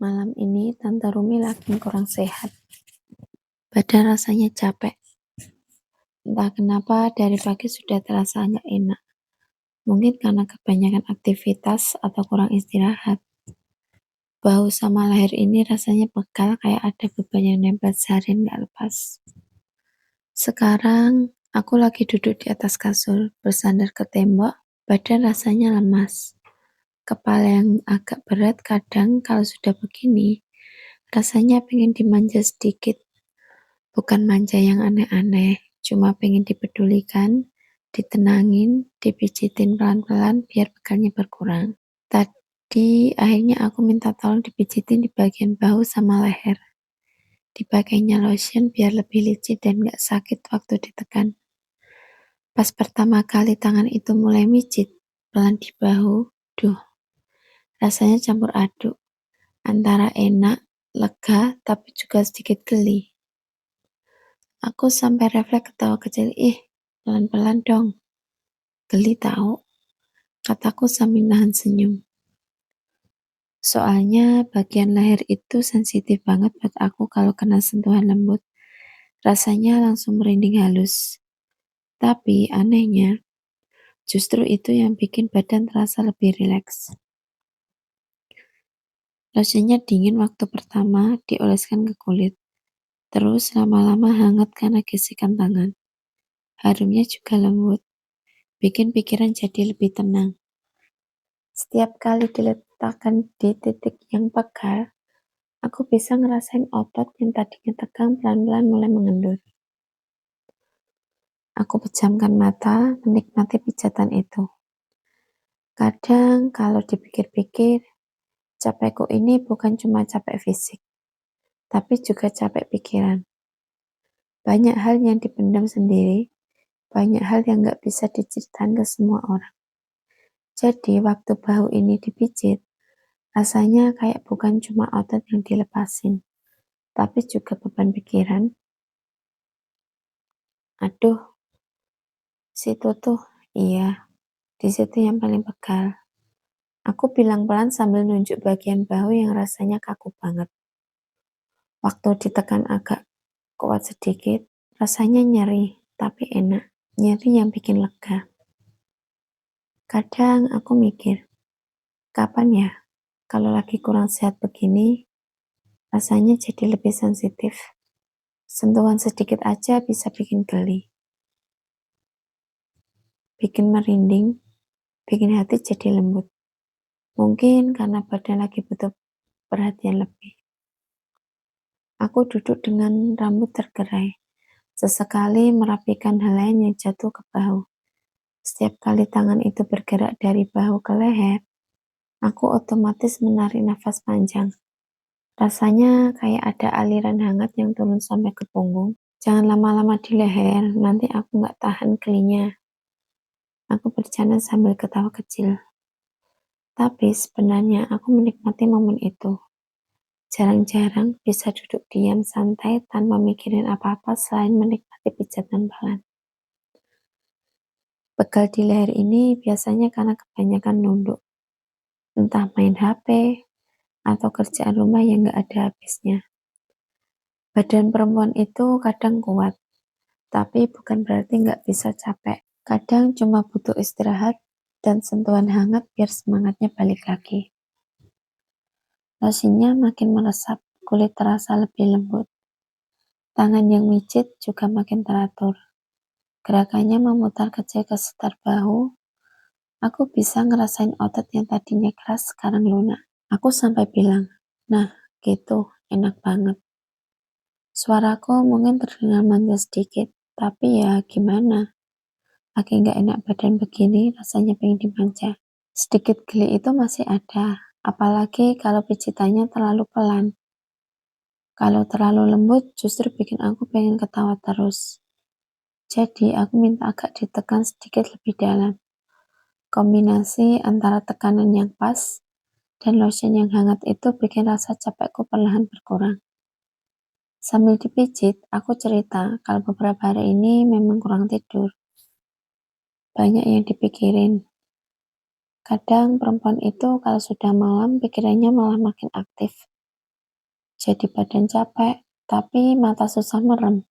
Malam ini Tante Rumi lagi kurang sehat. Badan rasanya capek. Entah kenapa dari pagi sudah terasa nggak enak. Mungkin karena kebanyakan aktivitas atau kurang istirahat. Bahu sama leher ini rasanya pegal kayak ada beban yang nempel seharian nggak lepas. Sekarang aku lagi duduk di atas kasur, bersandar ke tembok. Badan rasanya lemas. Kepala yang agak berat kadang kalau sudah begini, rasanya pengen dimanja sedikit. Bukan manja yang aneh-aneh, cuma pengen dipedulikan, ditenangin, dipijitin pelan-pelan biar pegalnya berkurang. Tadi akhirnya aku minta tolong dipijitin di bagian bahu sama leher. Dipakainya lotion biar lebih licin dan gak sakit waktu ditekan. Pas pertama kali tangan itu mulai mijit, pelan di bahu, duh, rasanya campur aduk. Antara enak, lega, tapi juga sedikit geli. Aku sampai refleks ketawa kecil, pelan-pelan dong. Geli tahu, kataku sambil nahan senyum. Soalnya bagian leher itu sensitif banget buat aku kalau kena sentuhan lembut. Rasanya langsung merinding halus. Tapi anehnya, justru itu yang bikin badan terasa lebih rileks. Lotionnya dingin waktu pertama dioleskan ke kulit. Terus lama-lama hangat karena gesekan tangan. Harumnya juga lembut, bikin pikiran jadi lebih tenang. Setiap kali diletakkan di titik yang pegal, aku bisa ngerasain otot yang tadinya tegang pelan-pelan mulai mengendur. Aku pejamkan mata, menikmati pijatan itu. Kadang kalau dipikir-pikir, capekku ini bukan cuma capek fisik, tapi juga capek pikiran. Banyak hal yang dipendam sendiri, banyak hal yang gak bisa diceritakan ke semua orang. Jadi waktu bahu ini dipijit, rasanya kayak bukan cuma otot yang dilepasin, tapi juga beban pikiran. Aduh, situ tuh, iya, di situ yang paling pegal. Aku bilang pelan sambil nunjuk bagian bahu yang rasanya kaku banget. Waktu ditekan agak kuat sedikit, rasanya nyeri, tapi enak. Nyeri yang bikin lega. Kadang aku mikir, kapan ya kalau lagi kurang sehat begini, rasanya jadi lebih sensitif. Sentuhan sedikit aja bisa bikin geli, bikin merinding, bikin hati jadi lembut. Mungkin karena badan lagi butuh perhatian lebih. Aku duduk dengan rambut tergerai, sesekali merapikan helai yang jatuh ke bahu. Setiap kali tangan itu bergerak dari bahu ke leher, aku otomatis menarik nafas panjang. Rasanya kayak ada aliran hangat yang turun sampai ke punggung. Jangan lama-lama di leher, nanti aku nggak tahan gelinya. Aku bercanda sambil ketawa kecil. Tapi sebenarnya aku menikmati momen itu. Jarang-jarang bisa duduk diam santai tanpa mikirin apa-apa selain menikmati pijatan pelan. Pegal di leher ini biasanya karena kebanyakan nunduk. Entah main HP atau kerjaan rumah yang gak ada habisnya. Badan perempuan itu kadang kuat, tapi bukan berarti gak bisa capek. Kadang cuma butuh istirahat dan sentuhan hangat biar semangatnya balik lagi. Lotionnya makin meresap, kulit terasa lebih lembut. Tangan yang mijit juga makin teratur. Gerakannya memutar kecil ke sekitar bahu. Aku bisa ngerasain otot yang tadinya keras sekarang lunak. Aku sampai bilang, nah gitu, enak banget. Suaraku mungkin terdengar manja sedikit, tapi ya gimana? Lagi gak enak badan begini, rasanya pengen dimanja. Sedikit geli itu masih ada, apalagi kalau pijitannya terlalu pelan. Kalau terlalu lembut, justru bikin aku pengen ketawa terus. Jadi aku minta agak ditekan sedikit lebih dalam. Kombinasi antara tekanan yang pas dan lotion yang hangat itu bikin rasa capekku perlahan berkurang. Sambil dipijit, aku cerita kalau beberapa hari ini memang kurang tidur. Banyak yang dipikirin. Kadang perempuan itu kalau sudah malam pikirannya malah makin aktif. jadi badan capek, tapi mata susah merem.